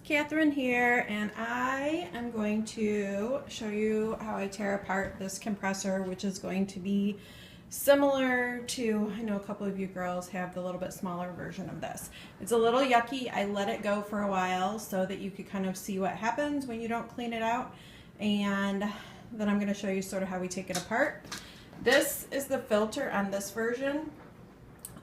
Catherine here, and I am going to show you how I tear apart this compressor, which is going to be similar to, I know a couple of you girls have the little bit smaller version of this. It's a little yucky. I let it go for a while so that you could kind of see what happens when you don't clean it out, and then I'm going to show you sort of how we take it apart. This is the filter on this version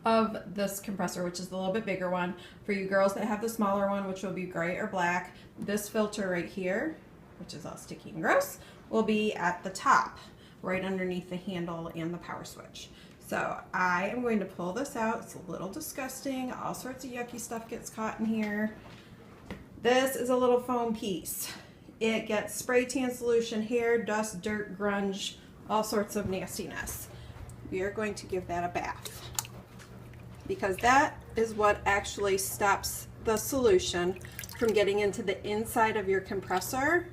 of this compressor, which is the little bit bigger one. For you girls that have the smaller one, which will be gray or black, this filter right here, which is all sticky and gross, will be at the top, right underneath the handle and the power switch. So I am going to pull this out. It's a little disgusting. All sorts of yucky stuff gets caught in here. This is a little foam piece. It gets spray tan solution, hair, dust, dirt, grunge, all sorts of nastiness. We are going to give that a bath, because that is what actually stops the solution from getting into the inside of your compressor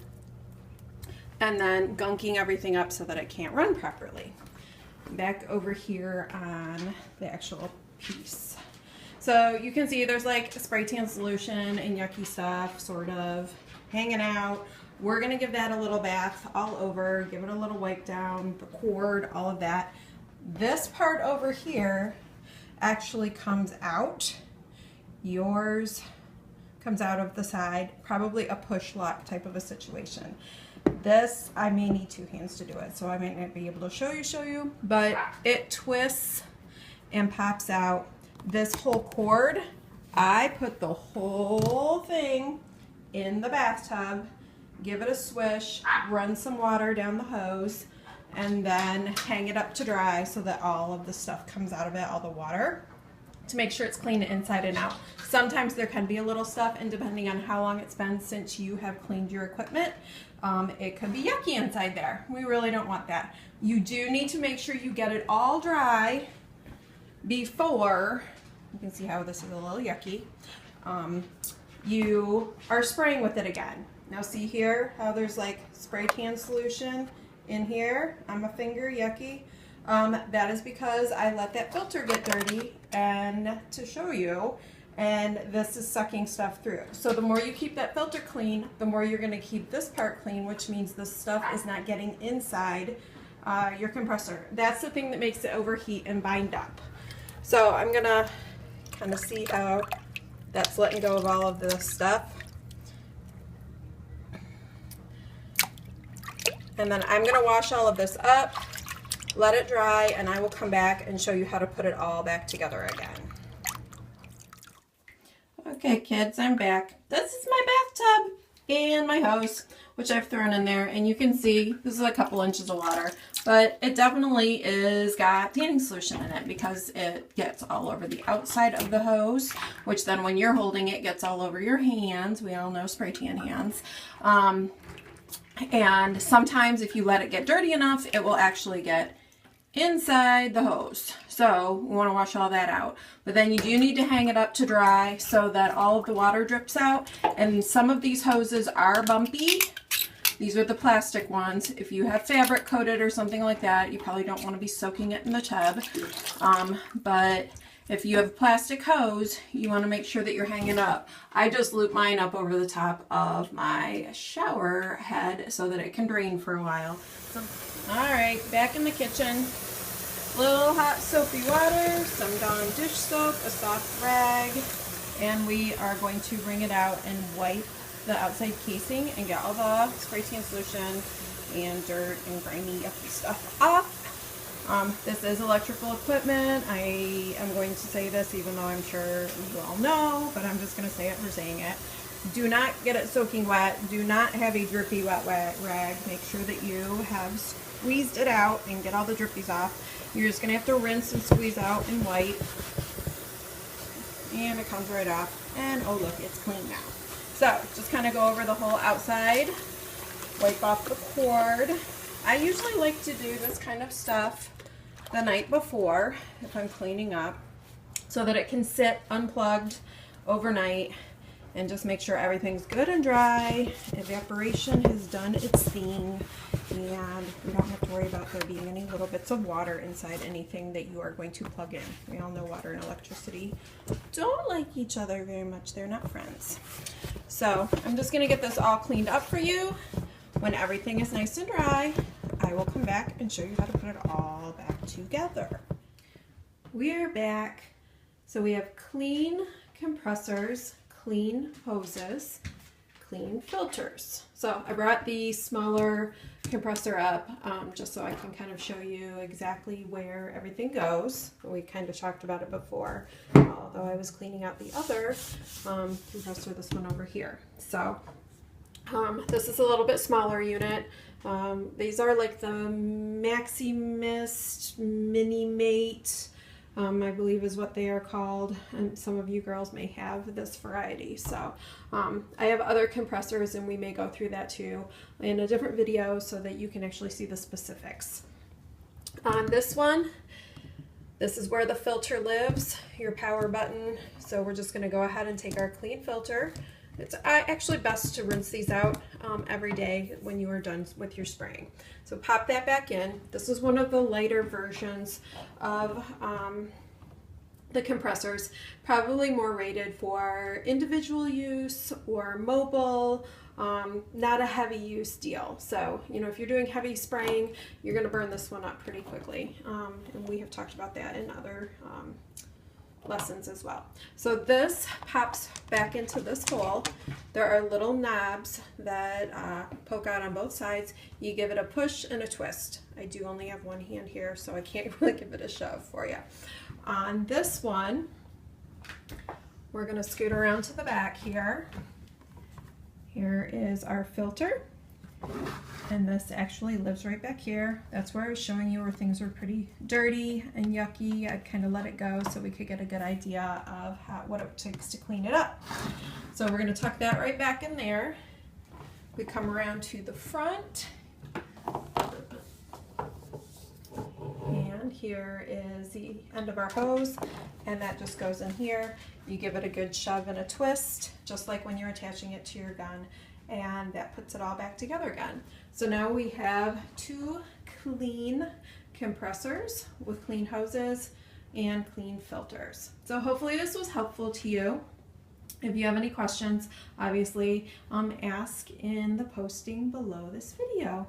and then gunking everything up so that it can't run properly. Back over here on the actual piece. So you can see there's like spray tan solution and yucky stuff sort of hanging out. We're gonna give that a little bath all over, give it a little wipe down, the cord, all of that. This part over here actually comes out. Yours comes out of the side, probably a push lock type of a situation. This, I may need two hands to do it, so I might not be able to show you, but it twists and pops out. This whole cord, I put the whole thing in the bathtub, give it a swish, run some water down the hose, and then hang it up to dry so that all of the stuff comes out of it, all the water, to make sure it's clean inside and out. Sometimes there can be a little stuff, and depending on how long it's been since you have cleaned your equipment, it could be yucky inside there. We really don't want that. You do need to make sure you get it all dry before, you can see how this is a little yucky, you are spraying with it again. Now see here how there's like spray tan solution in here on my finger, yucky. That is because I let that filter get dirty, and to show you, and this is sucking stuff through. So the more you keep that filter clean, the more you're going to keep this part clean, which means this stuff is not getting inside your compressor. That's the thing that makes it overheat and bind up. So I'm going to kind of see how that's letting go of all of this stuff. And then I'm going to wash all of this up, let it dry, and I will come back and show you how to put it all back together again. Okay kids, I'm back. This is my bathtub and my hose, which I've thrown in there, and you can see this is a couple inches of water, but it definitely is got tanning solution in it because it gets all over the outside of the hose, which then when you're holding it gets all over your hands. We all know spray tan hands. And sometimes if you let it get dirty enough, it will actually get inside the hose. So we want to wash all that out. But then you do need to hang it up to dry so that all of the water drips out. And some of these hoses are bumpy. These are the plastic ones. If you have fabric coated or something like that, you probably don't want to be soaking it in the tub. But if you have a plastic hose, you want to make sure that you're hanging up. I just loop mine up over the top of my shower head so that it can drain for a while. Alright, back in the kitchen. Little hot soapy water, some Dawn dish soap, a soft rag, and we are going to wring it out and wipe the outside casing and get all the spray tan solution and dirt and grimy yucky stuff off. This is electrical equipment. I am going to say this even though I'm sure you all know, but I'm just going to say it for saying it. Do not get it soaking wet. Do not have a drippy wet rag. Make sure that you have squeezed it out and get all the drippies off. You're just going to have to rinse and squeeze out and wipe. And it comes right off. And oh look, it's clean now. So just kind of go over the whole outside. Wipe off the cord. I usually like to do this kind of stuff the night before if I'm cleaning up, so that it can sit unplugged overnight and just make sure everything's good and dry. Evaporation has done its thing, and we don't have to worry about there being any little bits of water inside anything that you are going to plug in. We all know water and electricity don't like each other very much. They're not friends. So I'm just going to get this all cleaned up for you. When everything is nice and dry, I will come back and show you how to put it all back together. We're back. So we have clean compressors, clean hoses, clean filters. So I brought the smaller compressor up just so I can kind of show you exactly where everything goes. We kind of talked about it before, although I was cleaning out the other compressor, this one over here. So this is a little bit smaller unit. These are like the Maxi-Mist Mini-Mate, I believe is what they are called, and some of you girls may have this variety. So I have other compressors, and we may go through that too in a different video so that you can actually see the specifics. On this one, this is where the filter lives, your power button. So we're just going to go ahead and take our clean filter. It's actually best to rinse these out every day when you are done with your spraying. So pop that back in. This is one of the lighter versions of the compressors, probably more rated for individual use or mobile, not a heavy use deal. So, you know, if you're doing heavy spraying, you're going to burn this one up pretty quickly. And we have talked about that in other lessons as well. So this pops back into this hole. There are little knobs that poke out on both sides. You give it a push and a twist. I do only have one hand here, so I can't really give it a shove for you. On this one, we're going to scoot around to the back here. Here is our filter, and this actually lives right back here. That's where I was showing you where things were pretty dirty and yucky. I kind of let it go so we could get a good idea of what it takes to clean it up. So we're going to tuck that right back in there. We come around to the front, and here is the end of our hose, and that just goes in here. You give it a good shove and a twist, just like when you're attaching it to your gun, and that puts it all back together again. So now we have two clean compressors with clean hoses and clean filters. So hopefully this was helpful to you. If you have any questions, obviously ask in the posting below this video.